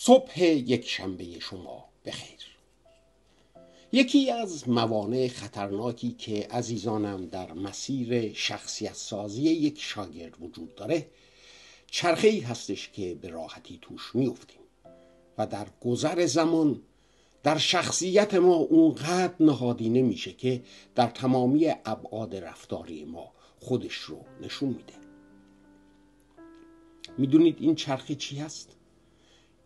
صبح یک شنبه شما بخیر. یکی از موانع خطرناکی که عزیزانم در مسیر شخصیت سازی یک شاگرد وجود داره چرخه‌ای هستش که به راحتی توش میافتیم و در گذر زمان در شخصیت ما اونقدر نهادینه میشه که در تمامی ابعاد رفتاری ما خودش رو نشون میده. میدونید این چرخه چی هست؟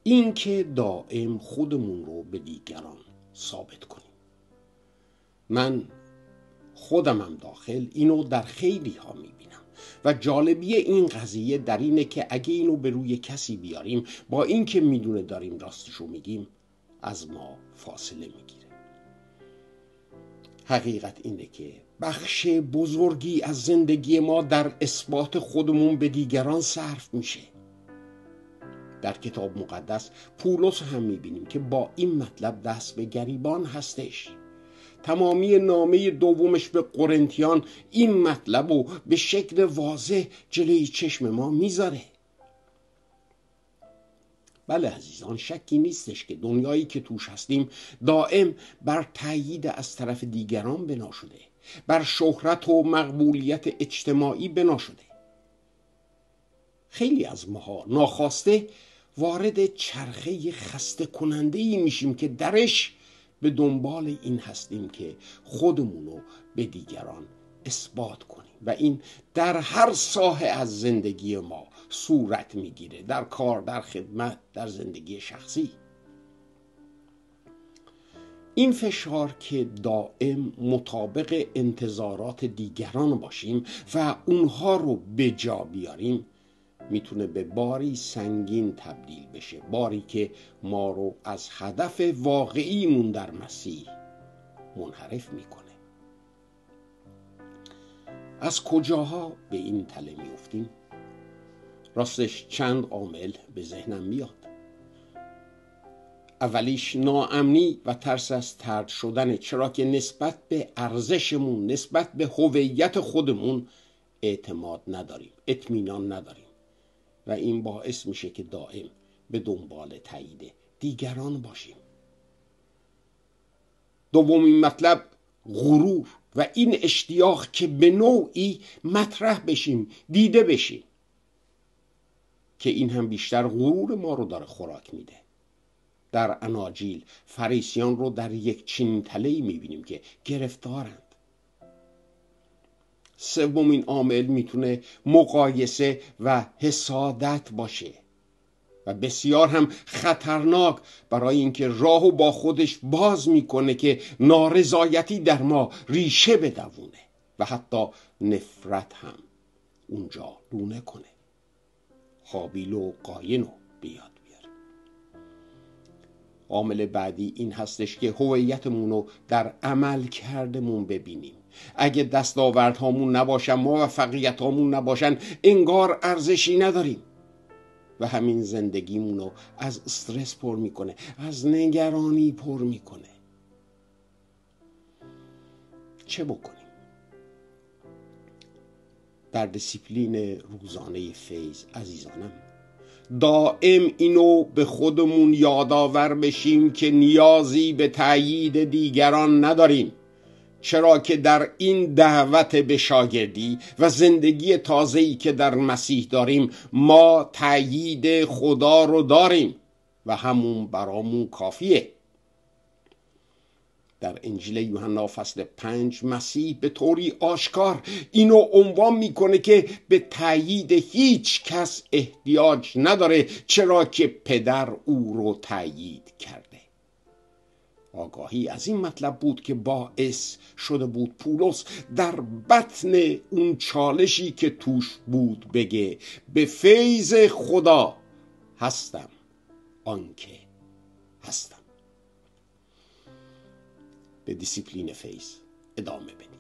این که دائم خودمون رو به دیگران ثابت کنیم. من خودمم داخل اینو در خیلی ها میبینم و جالبی این قضیه در اینه که اگه اینو به روی کسی بیاریم با این که میدونه داریم راستشو میگیم از ما فاصله میگیره. حقیقت اینه که بخش بزرگی از زندگی ما در اثبات خودمون به دیگران صرف میشه. در کتاب مقدس پولس هم میبینیم که با این مطلب دست به گریبان هستش. تمامی نامه دومش به قرنتیان این مطلب رو به شکل واضح جلوی چشم ما میذاره. بله عزیزان، شکی نیستش که دنیایی که توش هستیم دائم بر تأیید از طرف دیگران بنا شده، بر شهرت و مقبولیت اجتماعی بنا شده. خیلی از ماها ناخواسته وارد چرخه خسته کننده‌ای میشیم که درش به دنبال این هستیم که خودمونو به دیگران اثبات کنیم و این در هر ساحه از زندگی ما صورت میگیره، در کار، در خدمت، در زندگی شخصی. این فشار که دائم مطابق انتظارات دیگران باشیم و اونها رو به جا بیاریم میتونه به باری سنگین تبدیل بشه، باری که ما رو از هدف واقعیمون در مسیح منحرف میکنه. از کجاها به این تله میافتیم؟ راستش چند عامل به ذهنم میاد. اولیش ناامنی و ترس از طرد شدن، چرا که نسبت به ارزشمون، نسبت به هویت خودمون اعتماد نداریم، اطمینان نداریم و این باعث میشه که دائم به دنبال تایید دیگران باشیم. دومین مطلب غرور و این اشتیاق که به نوعی مطرح بشیم، دیده بشیم، که این هم بیشتر غرور ما رو داره خوراک میده. در اناجیل فریسیان رو در یک چنین تله‌ای میبینیم که گرفتارند. سومین عامل میتونه مقایسه و حسادت باشه و بسیار هم خطرناک، برای اینکه راهو با خودش باز میکنه که نارضایتی در ما ریشه بدوونه و حتی نفرت هم اونجا رونه کنه. هابیل و قاینو بیاد بیاره. عامل بعدی این هستش که هویتمون رو در عمل کردمون ببینیم. اگه دستاوردهامون نباشن، موفقیتامون نباشن، انگار ارزشی نداریم و همین زندگیمون رو از استرس پر میکنه، از نگرانی پر میکنه. چه بکنیم؟ در دیسیپلین روزانه فیض عزیزانم دائم اینو به خودمون یادآور بشیم که نیازی به تأیید دیگران نداریم، چرا که در این دعوت به شاگردی و زندگی تازه‌ای که در مسیح داریم ما تأیید خدا رو داریم و همون برامون کافیه. در انجیل یوحنا فصل 5 مسیح به طوری آشکار اینو عنوان میکنه که به تأیید هیچ کس احتیاج نداره، چرا که پدر او رو تأیید کرده. آگاهی از این مطلب بود که باعث شده بود پولس در بطن اون چالشی که توش بود بگه به فیض خدا هستم آنکه هستم. به دیسیپلین فیض ادامه بده.